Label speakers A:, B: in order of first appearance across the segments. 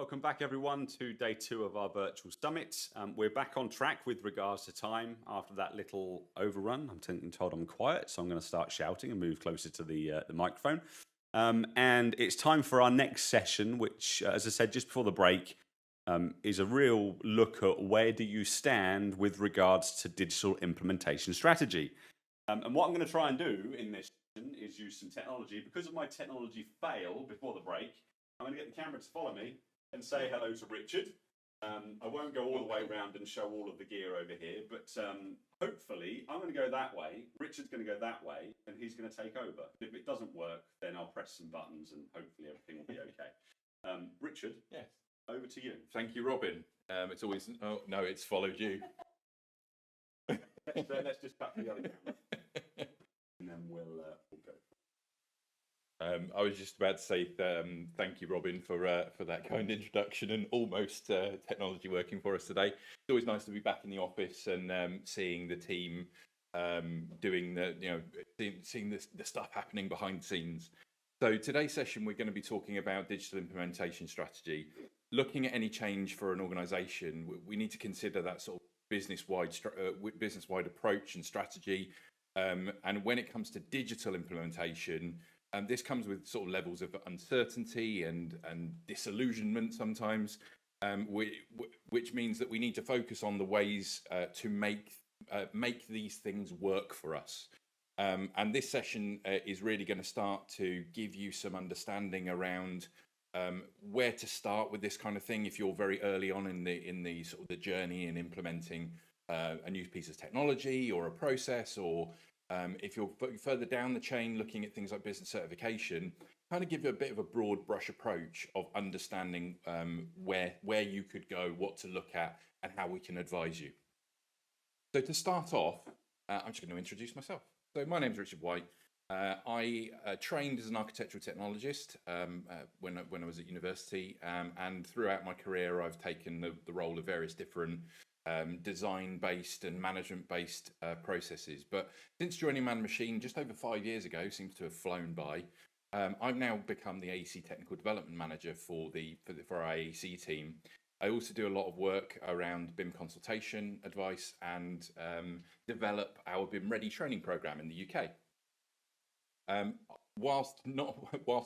A: Welcome back, everyone, to day 2 of our virtual summit. We're back on track with regards to time after that little overrun. I'm told I'm quiet, so I'm going to start shouting and move closer to the microphone. And it's time for our next session, which, as I said just before the break, is a real look at where do you stand with regards to digital implementation strategy. And what I'm going to try and do in this session is use some technology. Because of my technology fail before the break, I'm going to get the camera to follow me and say hello to Richard. I won't go all the way around and show all of the gear over here, but hopefully I'm going to go that way, Richard's going to go that way, and he's going to take over. If it doesn't work, then I'll press some buttons and hopefully everything will be okay. Richard,
B: yes,
A: over to you.
B: Thank you, Robin. It's always, oh no, it's followed you.
A: Let's just cut the other camera, and then we'll go.
B: I was just about to say thank you, Robin, for that kind introduction and almost technology working for us today. It's always nice to be back in the office and seeing the team doing seeing the stuff happening behind the scenes. So today's session, we're going to be talking about digital implementation strategy. Looking at any change for an organisation, we need to consider that sort of business-wide approach and strategy. And when it comes to digital implementation, this comes with sort of levels of uncertainty and disillusionment sometimes, which means that we need to focus on the ways to make these things work for us. And this session is really going to start to give you some understanding around where to start with this kind of thing if you're very early on in the sort of the journey in implementing a new piece of technology or a process, or if you're further down the chain looking at things like business certification, kind of give you a bit of a broad brush approach of understanding where you could go, what to look at, and how we can advise you. So to start off, I'm just going to introduce myself. So my name's Richard White. I trained as an architectural technologist when I was at university, and throughout my career I've taken the role of various different design-based and management-based processes. But since joining Man Machine just over 5 years ago, seems to have flown by, I've now become the AEC Technical Development Manager for our AEC team. I also do a lot of work around BIM consultation advice and develop our BIM Ready training program in the UK. Whilst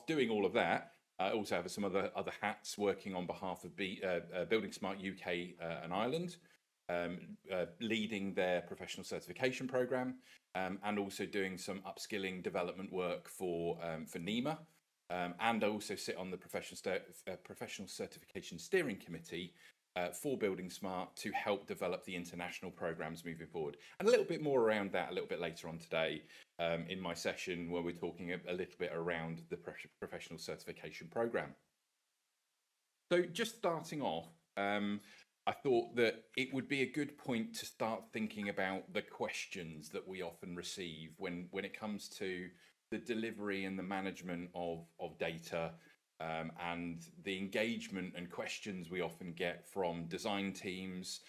B: doing all of that, I also have some other hats working on behalf of Building Smart UK and Ireland, leading their professional certification program, and also doing some upskilling development work for NEMA. And I also sit on the professional certification steering committee for Building Smart to help develop the international programs moving forward. And a little bit more around that a little bit later on today in my session, where we're talking a little bit around the professional certification program. So just starting off, I thought that it would be a good point to start thinking about the questions that we often receive when it comes to the delivery and the management of data, and the engagement and questions we often get from design teams,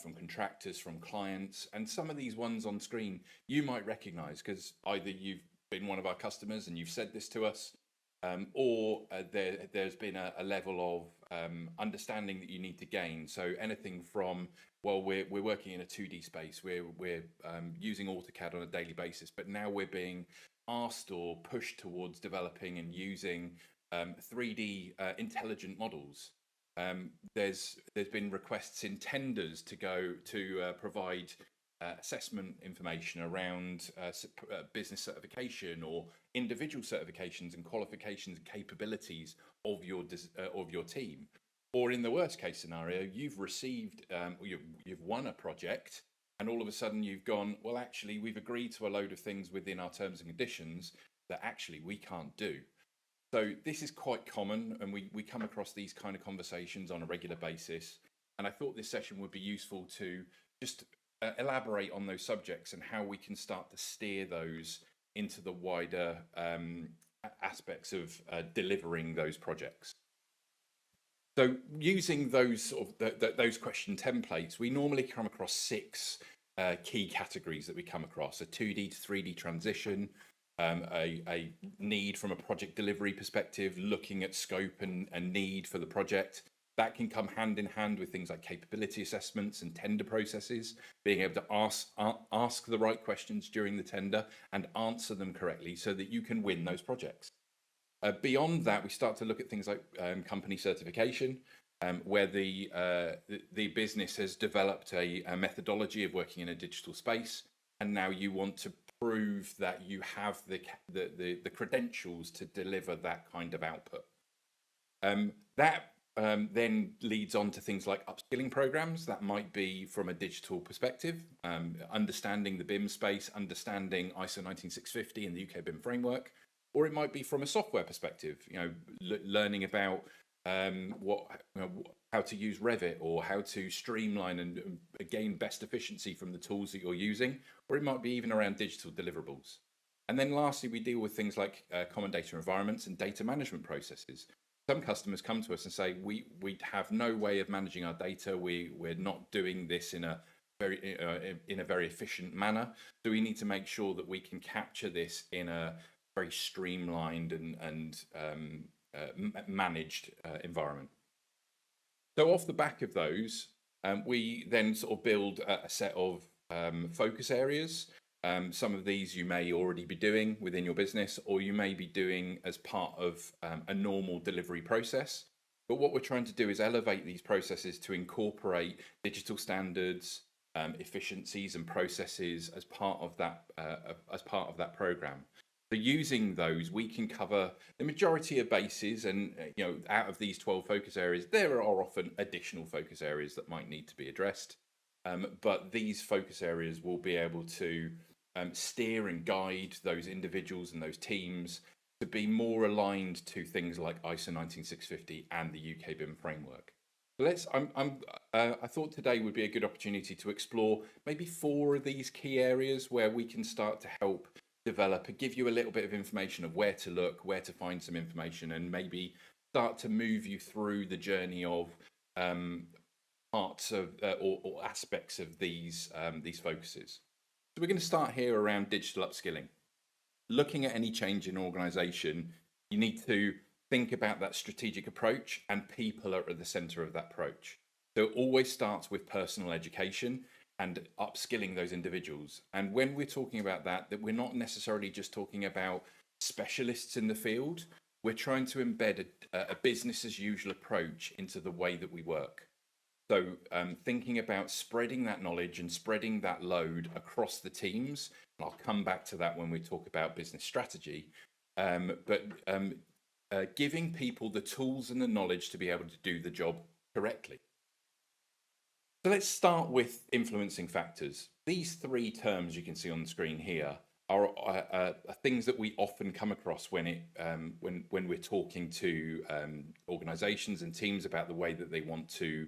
B: from contractors, from clients. And some of these ones on screen you might recognize because either you've been one of our customers and you've said this to us, or there's been a level of understanding that you need to gain. So anything from, well, we're working in a 2D space, we're using AutoCAD on a daily basis, but now we're being asked or pushed towards developing and using 3D intelligent models. There's been requests in tenders to go to provide assessment information around business certification or individual certifications and qualifications and capabilities of your team. Or in the worst case scenario, you've received you've won a project, and all of a sudden you've gone, well, actually, we've agreed to a load of things within our terms and conditions that actually we can't do. So this is quite common, and we come across these kind of conversations on a regular basis. And I thought this session would be useful to just elaborate on those subjects and how we can start to steer those into the wider aspects of delivering those projects. So using those sort of those question templates, we normally come across 6 key categories that we come across: a 2D to 3D transition, a need from a project delivery perspective, looking at scope and need for the project. That can come hand in hand with things like capability assessments and tender processes, being able to ask the right questions during the tender and answer them correctly so that you can win those projects. Beyond that, we start to look at things like company certification, where the business has developed a methodology of working in a digital space, and now you want to prove that you have the credentials to deliver that kind of output. That then leads on to things like upskilling programs. That might be from a digital perspective, understanding the BIM space, understanding ISO 19650 and the UK BIM framework, or it might be from a software perspective, learning about how to use Revit, or how to streamline and gain best efficiency from the tools that you're using, or it might be even around digital deliverables. And then lastly, we deal with things like common data environments and data management processes. Some customers come to us and say, we have no way of managing our data. We're not doing this in a very efficient manner. So we need to make sure that we can capture this in a very streamlined and managed environment. So off the back of those, we then sort of build a set of focus areas. Some of these you may already be doing within your business, or you may be doing as part of a normal delivery process. But what we're trying to do is elevate these processes to incorporate digital standards, efficiencies and processes as part of that program. So using those, we can cover the majority of bases, and out of these 12 focus areas, there are often additional focus areas that might need to be addressed. But these focus areas will be able to steer and guide those individuals and those teams to be more aligned to things like ISO 19650 and the UK BIM framework. So I thought today would be a good opportunity to explore maybe 4 of these key areas where we can start to help develop and give you a little bit of information of where to look, where to find some information, and maybe start to move you through the journey of parts of or aspects of these focuses. So we're going to start here around digital upskilling. Looking at any change in organization, you need to think about that strategic approach, and people are at the center of that approach. So it always starts with personal education and upskilling those individuals. And when we're talking about that we're not necessarily just talking about specialists in the field. We're trying to embed a business as usual approach into the way that we work. So thinking about spreading that knowledge and spreading that load across the teams, and I'll come back to that when we talk about business strategy, but giving people the tools and the knowledge to be able to do the job correctly. So let's start with influencing factors. These 3 terms you can see on the screen here are things that we often come across when we're talking to organizations and teams about the way that they want to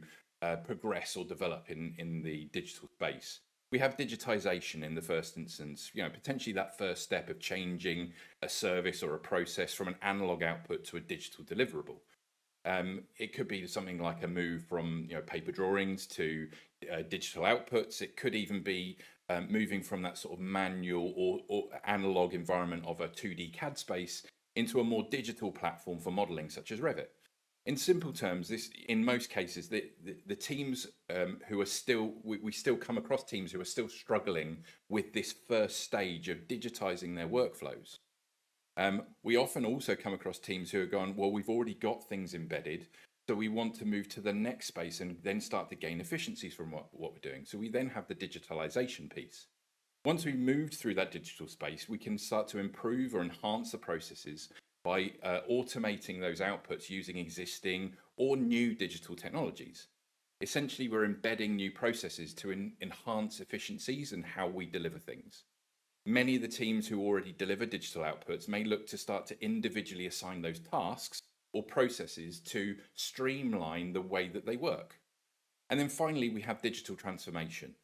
B: progress or develop in the digital space. We have digitization in the first instance, potentially that first step of changing a service or a process from an analog output to a digital deliverable. It could be something like a move from paper drawings to digital outputs. It could even be moving from that sort of manual or analog environment of a 2D CAD space into a more digital platform for modeling, such as Revit. In simple terms, this, in most cases, the teams who are still, we still come across teams who are still struggling with this first stage of digitizing their workflows. We often also come across teams who are going, well, we've already got things embedded, so we want to move to the next space and then start to gain efficiencies from what we're doing. So we then have the digitalization piece. Once we've moved through that digital space, we can start to improve or enhance the processes by automating those outputs using existing or new digital technologies. Essentially, we're embedding new processes to enhance efficiencies and how we deliver things. Many of the teams who already deliver digital outputs may look to start to individually assign those tasks or processes to streamline the way that they work. And then finally, we have digital transformation.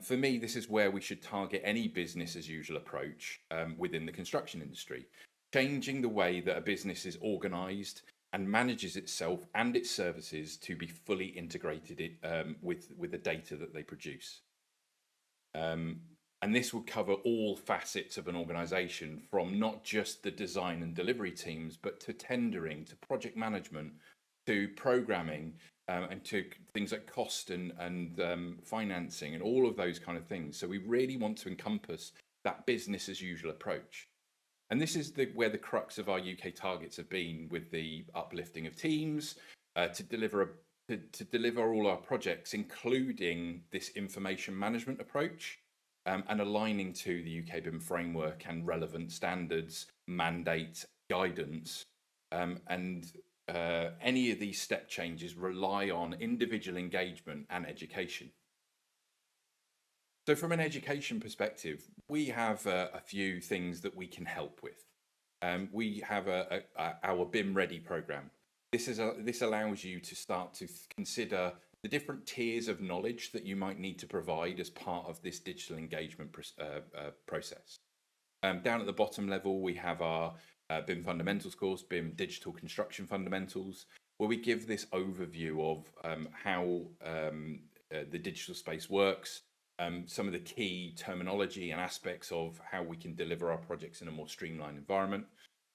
B: For me, this is where we should target any business as usual approach within the construction industry, changing the way that a business is organized and manages itself and its services to be fully integrated with the data that they produce. And this will cover all facets of an organization, from not just the design and delivery teams, but to tendering, to project management, to programming, and to things like cost and financing and all of those kind of things. So we really want to encompass that business as usual approach. And this is where the crux of our UK targets have been, with the uplifting of teams to deliver all our projects, including this information management approach, and aligning to the UK BIM framework and relevant standards, mandate, guidance. Any of these step changes rely on individual engagement and education. So from an education perspective, we have a few things that we can help with. We have our BIM Ready program. This allows you to start to consider the different tiers of knowledge that you might need to provide as part of this digital engagement process. Down at the bottom level, we have our BIM Fundamentals course, BIM Digital Construction Fundamentals, where we give this overview of how the digital space works, some of the key terminology and aspects of how we can deliver our projects in a more streamlined environment.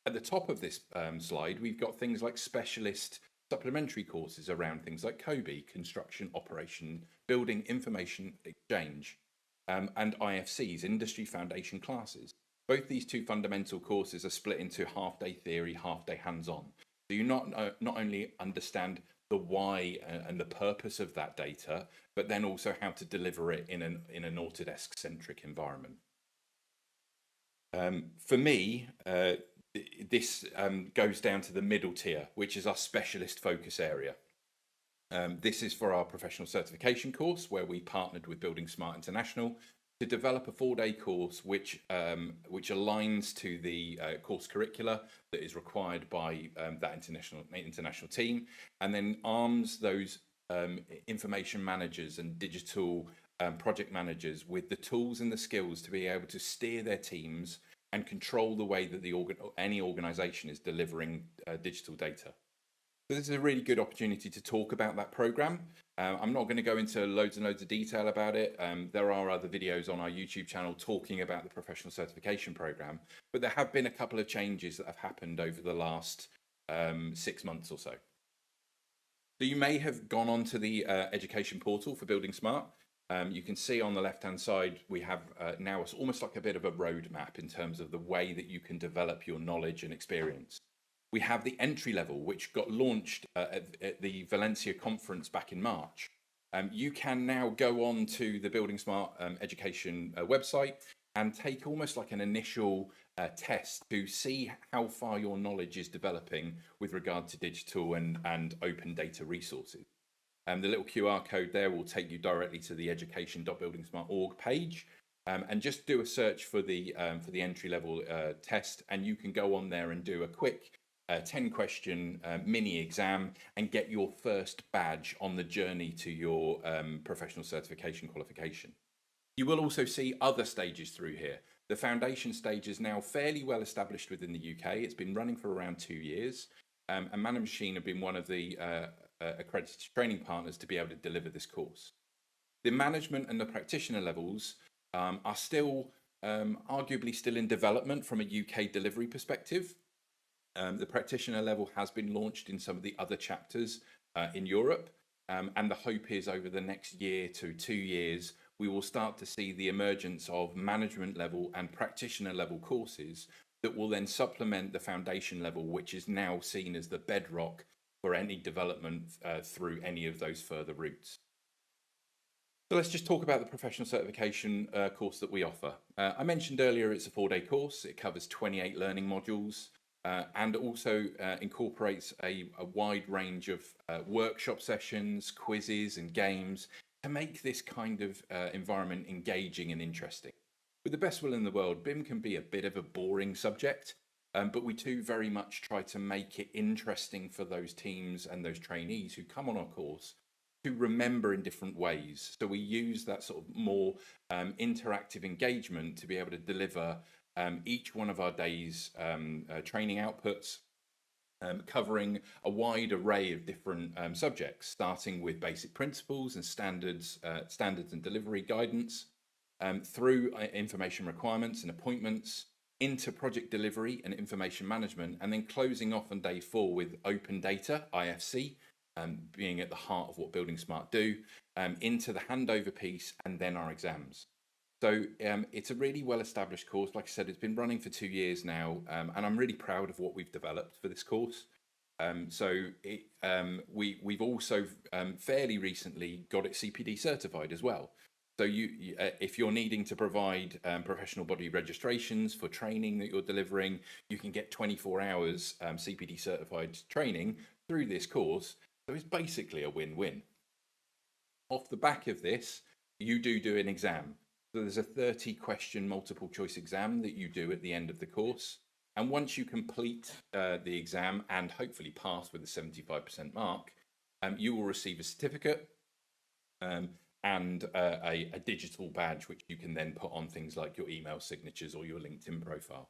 B: At the top of this slide, we've got things like specialist supplementary courses around things like COBE, Construction Operation, Building Information Exchange, and IFCs, Industry Foundation classes. Both these two fundamental courses are split into half-day theory, half-day hands-on. So you not only understand the why and the purpose of that data, but then also how to deliver it in an Autodesk-centric environment. For me, this goes down to the middle tier, which is our specialist focus area. This is for our professional certification course, where we partnered with Building Smart International to develop a 4-day course which aligns to the course curricula that is required by that international team, and then arms those information managers and digital project managers with the tools and the skills to be able to steer their teams and control the way that any organization is delivering digital data. So this is a really good opportunity to talk about that program. I'm not going to go into loads and loads of detail about it. There are other videos on our YouTube channel talking about the professional certification program, but there have been a couple of changes that have happened over the last 6 months or so. So you may have gone onto the education portal for Building Smart. You can see on the left-hand side, we have now it's almost like a bit of a roadmap in terms of the way that you can develop your knowledge and experience. We have the entry level, which got launched at the Valencia conference back in March. You can now go on to the Building Smart education website and take almost like an initial test to see how far your knowledge is developing with regard to digital and open data resources. The little QR code there will take you directly to the education.buildingsmart.org page. And just do a search for the entry level test, and you can go on there and do a quick 10-question mini exam and get your first badge on the journey to your professional certification qualification. You will also see other stages through here. The foundation stage is now fairly well established within the UK. It's been running for around 2 years, and Man and Machine have been one of the accredited training partners to be able to deliver this course. The management and the practitioner levels are still arguably still in development from a UK delivery perspective. The practitioner level has been launched in some of the other chapters in Europe, and the hope is over the next year to 2 years, we will start to see the emergence of management level and practitioner level courses that will then supplement the foundation level, which is now seen as the bedrock for any development through any of those further routes. So let's just talk about the professional certification course that we offer. I mentioned earlier it's a 4-day course. It covers 28 learning modules and also incorporates a wide range of workshop sessions, quizzes and games to make this kind of environment engaging and interesting. With the best will in the world, BIM can be a bit of a boring subject, but we do very much try to make it interesting for those teams and those trainees who come on our course to remember in different ways. So we use that sort of more interactive engagement to be able to deliver each one of our days training outputs, covering a wide array of different subjects, starting with basic principles and standards and delivery guidance, through information requirements and appointments, into project delivery and information management, and then closing off on day 4 with open data, IFC, being at the heart of what Building Smart do, into the handover piece, and then our exams. So it's a really well-established course. Like I said, it's been running for 2 years now, and I'm really proud of what we've developed for this course. We've also fairly recently got it CPD certified as well. So if you're needing to provide professional body registrations for training that you're delivering, you can get 24 hours CPD certified training through this course. So it's basically a win-win. Off the back of this, you do an exam. So there's a 30-question multiple choice exam that you do at the end of the course. And once you complete the exam and hopefully pass with a 75% mark, you will receive a certificate and a digital badge, which you can then put on things like your email signatures or your LinkedIn profile.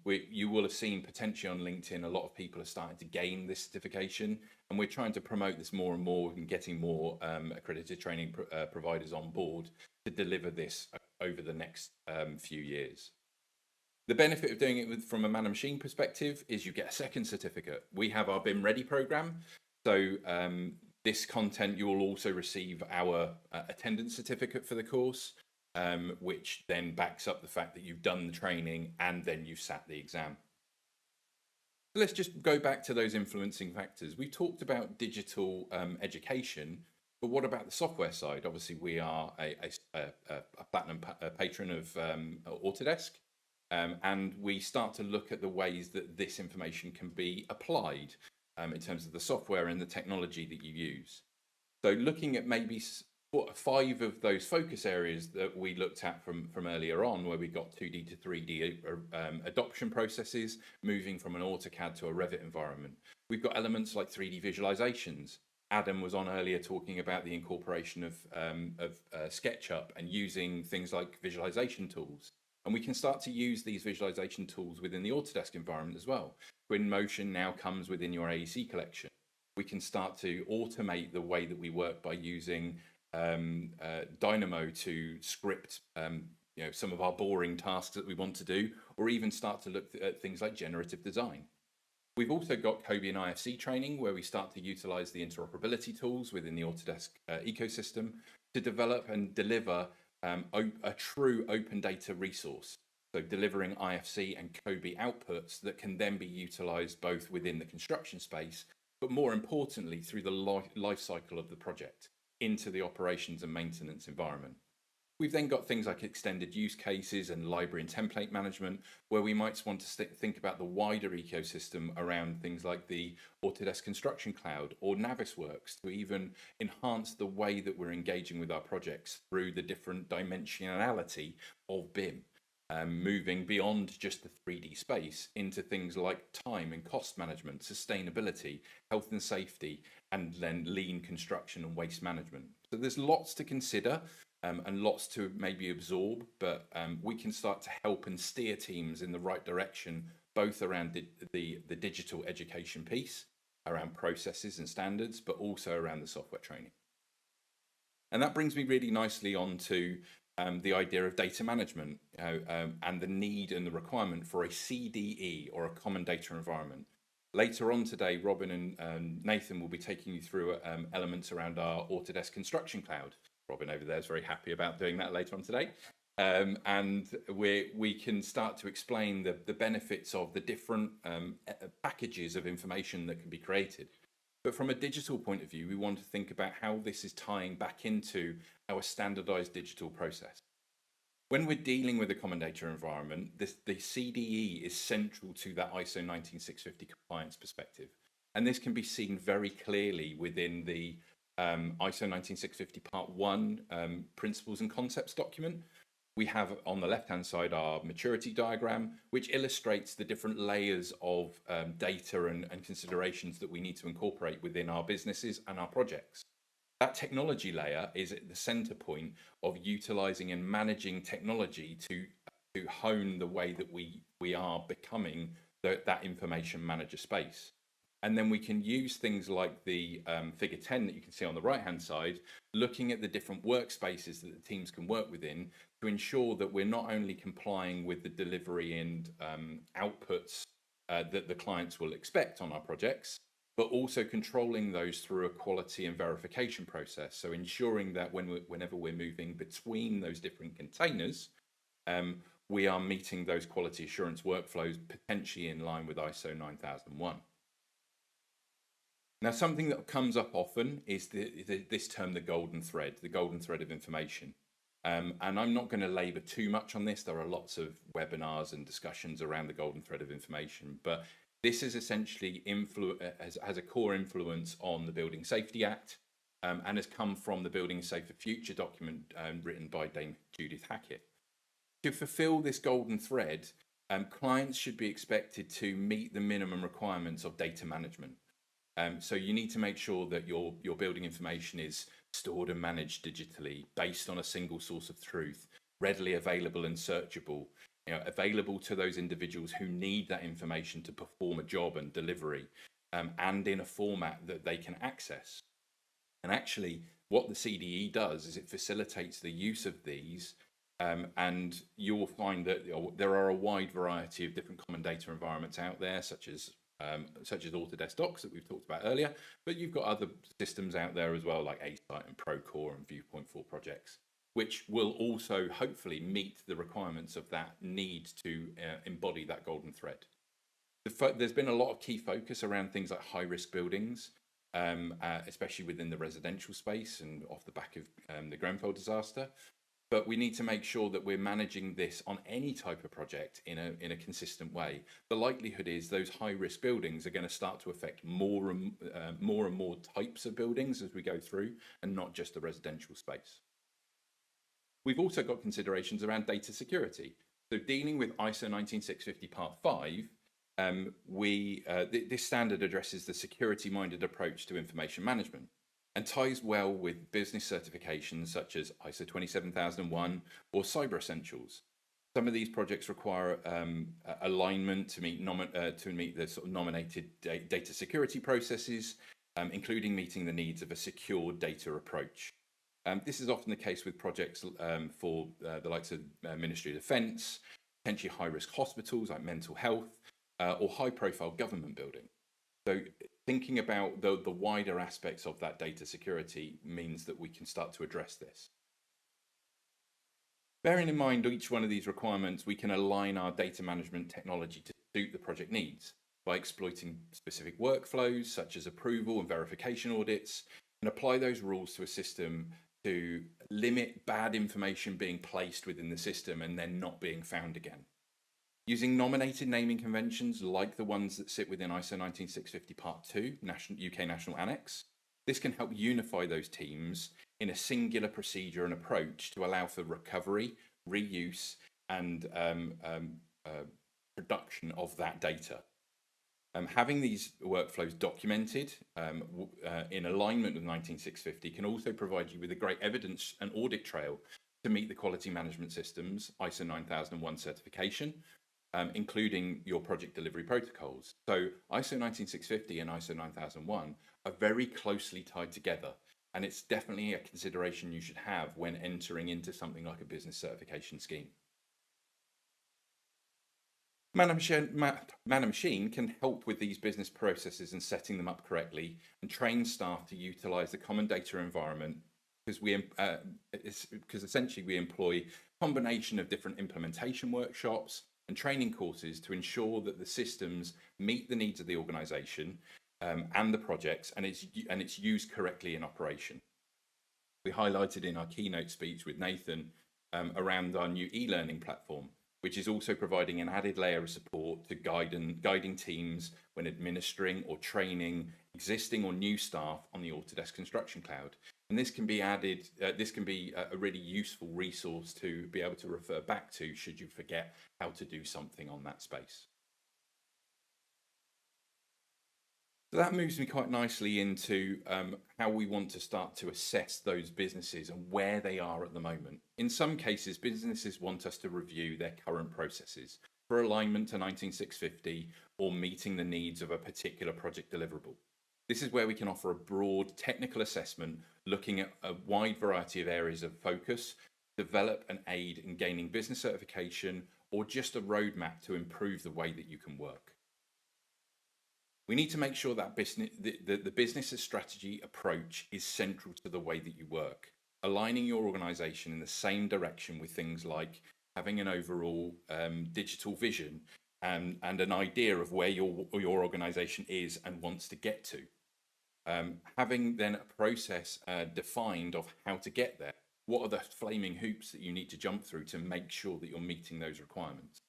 B: You will have seen potentially on LinkedIn, a lot of people are starting to gain this certification, and we're trying to promote this more and more and getting more accredited training providers on board to deliver this over the next few years. The benefit of doing it from a man-and-machine perspective is you get a second certificate. We have our BIM Ready program. So this content, you will also receive our attendance certificate for the course, which then backs up the fact that you've done the training and then you've sat the exam. So let's just go back to those influencing factors. We've talked about digital education, but what about the software side? Obviously, we are a platinum patron of Autodesk. And we start to look at the ways that this information can be applied in terms of the software and the technology that you use. So looking at maybe 5 of those focus areas that we looked at from earlier on, where we got 2D to 3D adoption processes, moving from an AutoCAD to a Revit environment. We've got elements like 3D visualizations. Adam was on earlier talking about the incorporation of SketchUp and using things like visualization tools. And we can start to use these visualization tools within the Autodesk environment as well. Twinmotion now comes within your AEC collection. We can start to automate the way that we work by using Dynamo to script some of our boring tasks that we want to do, or even start to look at things like generative design. We've also got COBie and IFC training, where we start to utilize the interoperability tools within the Autodesk ecosystem to develop and deliver a true open data resource. So delivering IFC and COBie outputs that can then be utilized both within the construction space, but more importantly, through the life cycle of the project into the operations and maintenance environment. We've then got things like extended use cases and library and template management, where we might want to think about the wider ecosystem around things like the Autodesk Construction Cloud or Navisworks to even enhance the way that we're engaging with our projects through the different dimensionality of BIM, moving beyond just the 3D space into things like time and cost management, sustainability, health and safety, and then lean construction and waste management. So there's lots to consider. And lots to maybe absorb, but we can start to help and steer teams in the right direction, both around the digital education piece, around processes and standards, but also around the software training. And that brings me really nicely on to the idea of data management and the need and the requirement for a CDE or a common data environment. Later on today, Robin and Nathan will be taking you through elements around our Autodesk Construction Cloud. Robin over there is very happy about doing that later on today. And we can start to explain the benefits of the different packages of information that can be created. But from a digital point of view, we want to think about how this is tying back into our standardized digital process. When we're dealing with a common data environment, the CDE is central to that ISO 19650 compliance perspective. And this can be seen very clearly within the ISO 19650 Part 1 Principles and Concepts document. We have on the left-hand side our maturity diagram, which illustrates the different layers of data and considerations that we need to incorporate within our businesses and our projects. That technology layer is at the center point of utilizing and managing technology to hone the way that we are becoming that information manager space. And then we can use things like the figure 10 that you can see on the right-hand side, looking at the different workspaces that the teams can work within to ensure that we're not only complying with the delivery and outputs that the clients will expect on our projects, but also controlling those through a quality and verification process. So ensuring that whenever we're moving between those different containers, we are meeting those quality assurance workflows potentially in line with ISO 9001. Now, something that comes up often is this term, the golden thread of information. And I'm not going to labor too much on this. There are lots of webinars and discussions around the golden thread of information, but this is essentially has a core influence on the Building Safety Act and has come from the Building a Safer Future document written by Dame Judith Hackett. To fulfill this golden thread, clients should be expected to meet the minimum requirements of data management. So you need to make sure that your building information is stored and managed digitally based on a single source of truth, readily available and searchable, available to those individuals who need that information to perform a job and delivery, and in a format that they can access. And actually, what the CDE does is it facilitates the use of these, and you will find that there are a wide variety of different common data environments out there, such as Autodesk Docs that we've talked about earlier, but you've got other systems out there as well, like ASITE and Procore and Viewpoint for projects, which will also hopefully meet the requirements of that need to embody that golden thread. There's been a lot of key focus around things like high-risk buildings, especially within the residential space and off the back of the Grenfell disaster. But we need to make sure that we're managing this on any type of project in a consistent way. The likelihood is those high-risk buildings are going to start to affect more and more types of buildings as we go through, and not just the residential space. We've also got considerations around data security. So dealing with ISO 19650 Part 5, this standard addresses the security-minded approach to information management and ties well with business certifications such as ISO 27001 or Cyber Essentials. Some of these projects require alignment to meet the sort of nominated data security processes, including meeting the needs of a secure data approach. This is often the case with projects for the likes of Ministry of Defence, potentially high-risk hospitals like mental health, or high-profile government building. So thinking about the wider aspects of that data security means that we can start to address this. Bearing in mind each one of these requirements, we can align our data management technology to suit the project needs by exploiting specific workflows such as approval and verification audits, and apply those rules to a system to limit bad information being placed within the system and then not being found again. Using nominated naming conventions like the ones that sit within ISO 19650 Part 2, UK National Annex, this can help unify those teams in a singular procedure and approach to allow for recovery, reuse, and production of that data. Having these workflows documented in alignment with 19650 can also provide you with a great evidence and audit trail to meet the quality management systems ISO 9001 certification, including your project delivery protocols. So ISO 19650 and ISO 9001 are very closely tied together, and it's definitely a consideration you should have when entering into something like a business certification scheme. Man-a-Machine can help with these business processes and setting them up correctly, and train staff to utilize the common data environment, because essentially we employ a combination of different implementation workshops and training courses to ensure that the systems meet the needs of the organization and the projects, and it's used correctly in operation. We highlighted in our keynote speech with Nathan around our new e-learning platform, which is also providing an added layer of support to guiding teams when administering or training existing or new staff on the Autodesk Construction Cloud. And this can be a really useful resource to be able to refer back to should you forget how to do something on that space. So that moves me quite nicely into how we want to start to assess those businesses and where they are at the moment. In some cases, businesses want us to review their current processes for alignment to 19650 or meeting the needs of a particular project deliverable. This is where we can offer a broad technical assessment looking at a wide variety of areas of focus, develop and aid in gaining business certification, or just a roadmap to improve the way that you can work. We need to make sure that the business strategy approach is central to the way that you work, aligning your organization in the same direction with things like having an overall digital vision and an idea of where your organization is and wants to get to. Having then a process defined of how to get there. What are the flaming hoops that you need to jump through to make sure that you're meeting those requirements?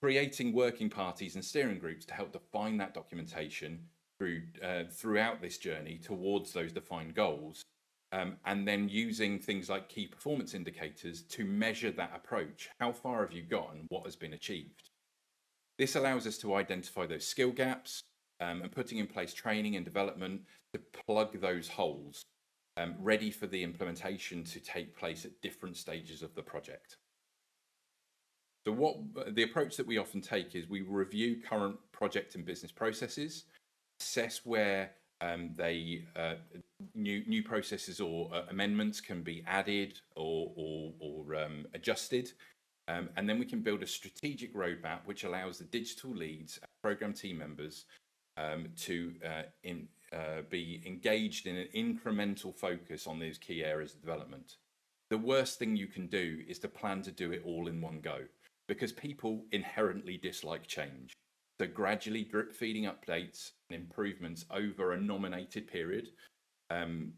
B: Creating working parties and steering groups to help define that documentation throughout this journey towards those defined goals, and then using things like key performance indicators to measure that approach. How far have you got and what has been achieved? This allows us to identify those skill gaps and putting in place training and development to plug those holes, ready for the implementation to take place at different stages of the project. So the approach that we often take is we review current project and business processes, assess where new processes or amendments can be added or adjusted, and then we can build a strategic roadmap which allows the digital leads, program team members, to be engaged in an incremental focus on these key areas of development. The worst thing you can do is to plan to do it all in one go, because people inherently dislike change. So gradually drip feeding updates and improvements over a nominated period to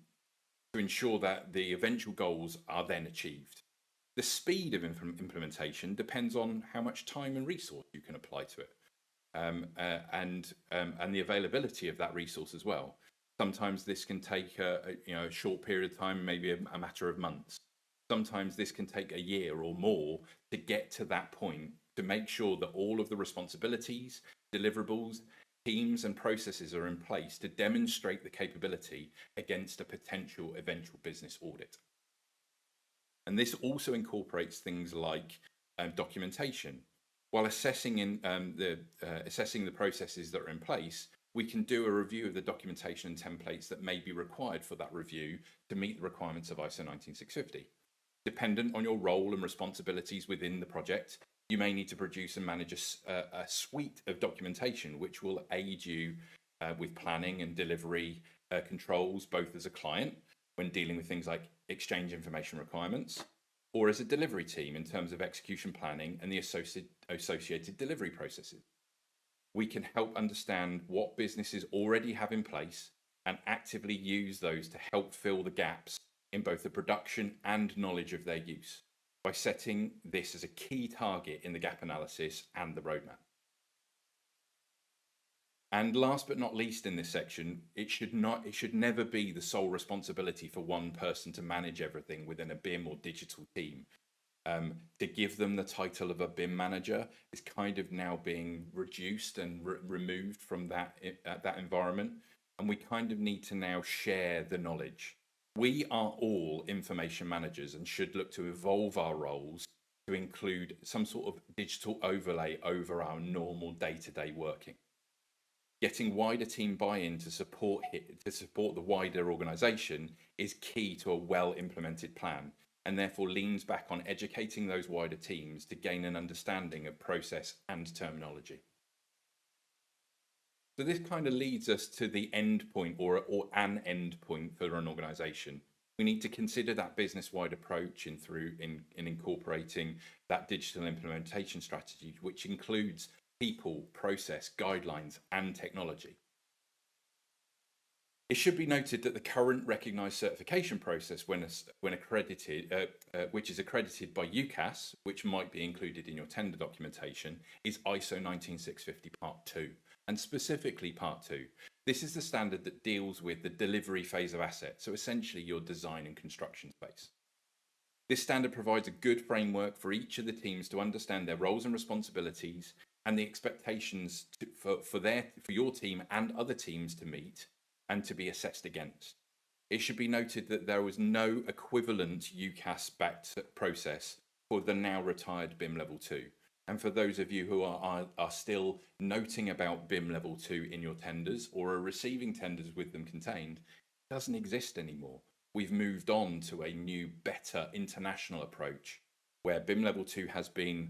B: ensure that the eventual goals are then achieved. The speed of implementation depends on how much time and resource you can apply to it, and the availability of that resource as well. Sometimes this can take a short period of time, maybe a matter of months. Sometimes this can take a year or more to get to that point, to make sure that all of the responsibilities, deliverables, teams and processes are in place to demonstrate the capability against a potential eventual business audit. And this also incorporates things like documentation. While assessing the processes that are in place, we can do a review of the documentation and templates that may be required for that review to meet the requirements of ISO 19650. Dependent on your role and responsibilities within the project, you may need to produce and manage a suite of documentation which will aid you with planning and delivery controls, both as a client when dealing with things like exchange information requirements, or as a delivery team in terms of execution planning and the associated delivery processes. We can help understand what businesses already have in place and actively use those to help fill the gaps in both the production and knowledge of their use, by setting this as a key target in the gap analysis and the roadmap. And last but not least in this section, it should never be the sole responsibility for one person to manage everything within a BIM or digital team. To give them the title of a BIM manager is kind of now being reduced and removed from that environment, and we kind of need to now share the knowledge. We are all information managers and should look to evolve our roles to include some sort of digital overlay over our normal day-to-day working. Getting wider team buy-in to support the wider organisation is key to a well-implemented plan, and therefore leans back on educating those wider teams to gain an understanding of process and terminology. So this kind of leads us to the end point or an end point for an organisation. We need to consider that business-wide approach in incorporating that digital implementation strategy, which includes people, process, guidelines, and technology. It should be noted that the current recognised certification process, when accredited, which is accredited by UCAS, which might be included in your tender documentation, is ISO 19650 Part 2, and specifically Part 2. This is the standard that deals with the delivery phase of assets, so essentially your design and construction phase. This standard provides a good framework for each of the teams to understand their roles and responsibilities and the expectations for your team and other teams to meet and to be assessed against. It should be noted that there was no equivalent UCAS-backed process for the now retired BIM Level 2, And for those of you who are still noting about BIM level 2 in your tenders or are receiving tenders with them contained, it doesn't exist anymore. We've moved on to a new, better international approach where BIM level 2 has been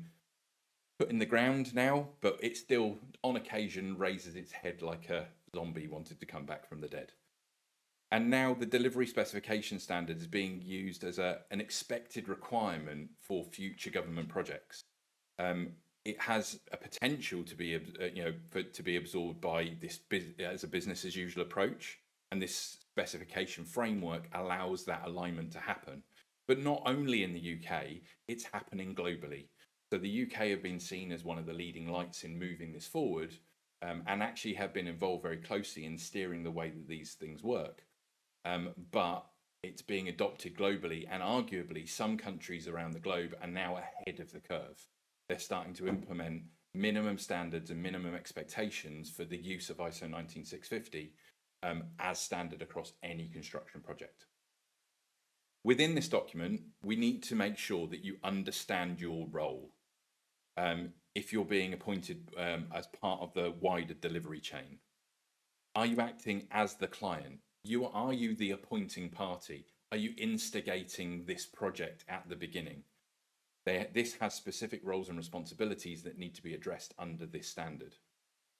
B: put in the ground now, but it still on occasion raises its head like a zombie wanted to come back from the dead. And now the delivery specification standard is being used as an expected requirement for future government projects. It has a potential to be, to be absorbed by this as a business as usual approach, and this specification framework allows that alignment to happen. But not only in the UK, it's happening globally. So the UK have been seen as one of the leading lights in moving this forward, and actually have been involved very closely in steering the way that these things work. But it's being adopted globally, and arguably some countries around the globe are now ahead of the curve. They're starting to implement minimum standards and minimum expectations for the use of ISO 19650 as standard across any construction project. Within this document, we need to make sure that you understand your role. If you're being appointed as part of the wider delivery chain, are you acting as the client? Are you the appointing party? Are you instigating this project at the beginning? This has specific roles and responsibilities that need to be addressed under this standard.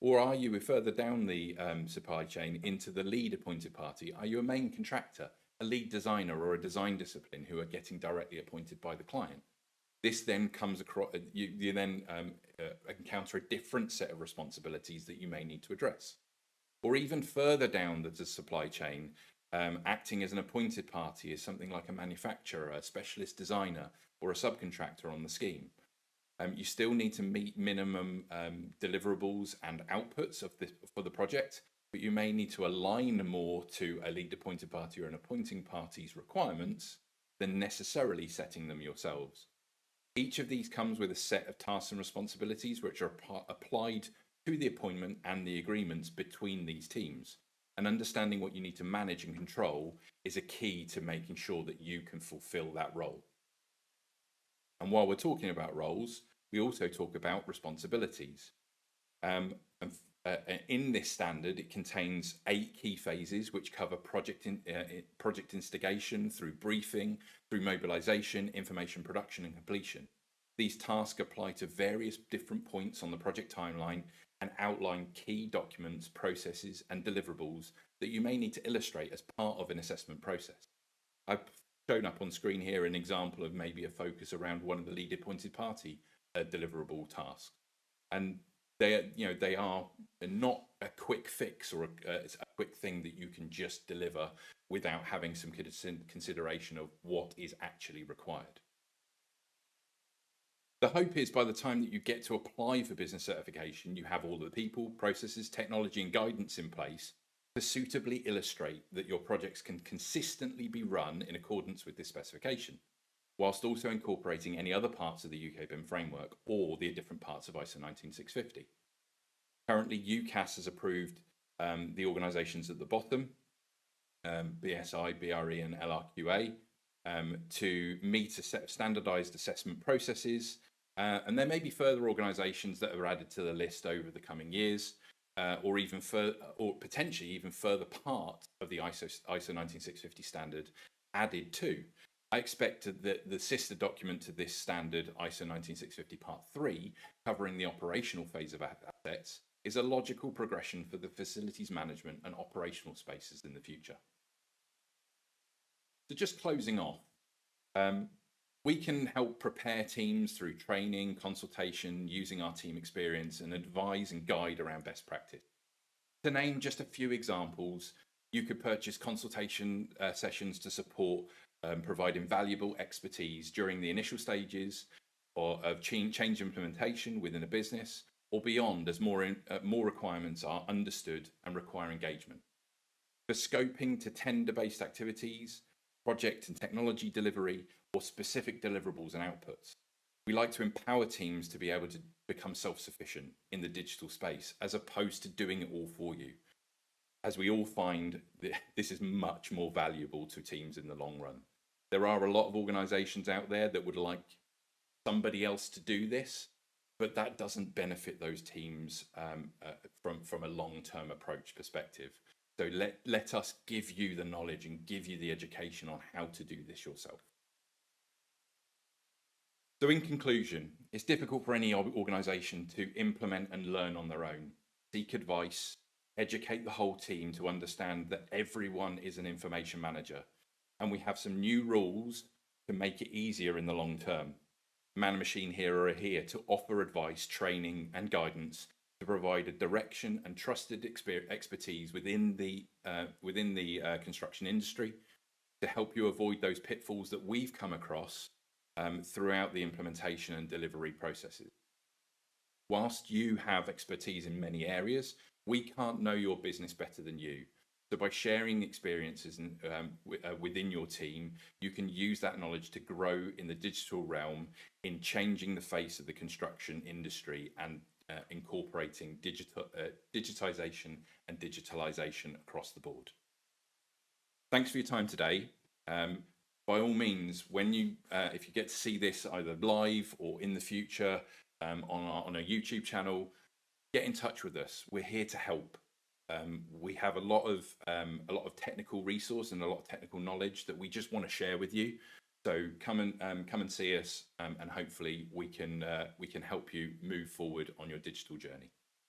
B: Or are you further down the supply chain into the lead appointed party? Are you a main contractor, a lead designer, or a design discipline who are getting directly appointed by the client? This then comes across, you then encounter a different set of responsibilities that you may need to address. Or even further down the supply chain, acting as an appointed party is something like a manufacturer, a specialist designer, or a subcontractor on the scheme. You still need to meet minimum deliverables and outputs for the project, but you may need to align more to a lead appointed party or an appointing party's requirements than necessarily setting them yourselves. Each of these comes with a set of tasks and responsibilities which are applied to the appointment and the agreements between these teams. And understanding what you need to manage and control is a key to making sure that you can fulfill that role. And while we're talking about roles, we also talk about responsibilities. In this standard, it contains 8 key phases which cover project instigation through briefing, through mobilization, information production and completion. These tasks apply to various different points on the project timeline and outline key documents, processes and deliverables that you may need to illustrate as part of an assessment process. I've shown up on screen here an example of maybe a focus around one of the lead appointed party deliverable tasks. And they are not a quick fix or it's a quick thing that you can just deliver without having some consideration of what is actually required. The hope is by the time that you get to apply for business certification, you have all the people, processes, technology and guidance in place to suitably illustrate that your projects can consistently be run in accordance with this specification, whilst also incorporating any other parts of the UK BIM framework or the different parts of ISO 19650. Currently, UCAS has approved the organisations at the bottom, BSI, BRE and LRQA, to meet a set of standardised assessment processes. And there may be further organisations that are added to the list over the coming years, or even or potentially even further parts of the ISO 19650 standard added to. I expect that the sister document to this standard, ISO 19650 Part 3, covering the operational phase of assets, is a logical progression for the facilities management and operational spaces in the future. So just closing off, we can help prepare teams through training, consultation, using our team experience and advise and guide around best practice. To name just a few examples, you could purchase consultation sessions to support providing valuable expertise during the initial stages of change implementation within a business or beyond as more requirements are understood and require engagement. For scoping to tender-based activities, project and technology delivery, or specific deliverables and outputs. We like to empower teams to be able to become self-sufficient in the digital space as opposed to doing it all for you, as we all find that this is much more valuable to teams in the long run. There are a lot of organisations out there that would like somebody else to do this, but that doesn't benefit those teams from a long-term approach perspective. So let us give you the knowledge and give you the education on how to do this yourself. So in conclusion, it's difficult for any organisation to implement and learn on their own. Seek advice, educate the whole team to understand that everyone is an information manager. And we have some new rules to make it easier in the long term. Man and Machine here are here to offer advice, training and guidance to provide a direction and trusted expertise within the construction industry to help you avoid those pitfalls that we've come across throughout the implementation and delivery processes. Whilst you have expertise in many areas, we can't know your business better than you. So by sharing experiences within your team, you can use that knowledge to grow in the digital realm in changing the face of the construction industry and incorporating digitization and digitalization across the board. Thanks for your time today. By all means, when if you get to see this either live or in the future on a YouTube channel, get in touch with us. We're here to help. We have a lot of technical resource and a lot of technical knowledge that we just want to share with you. So come and see us, and hopefully we can help you move forward on your digital journey.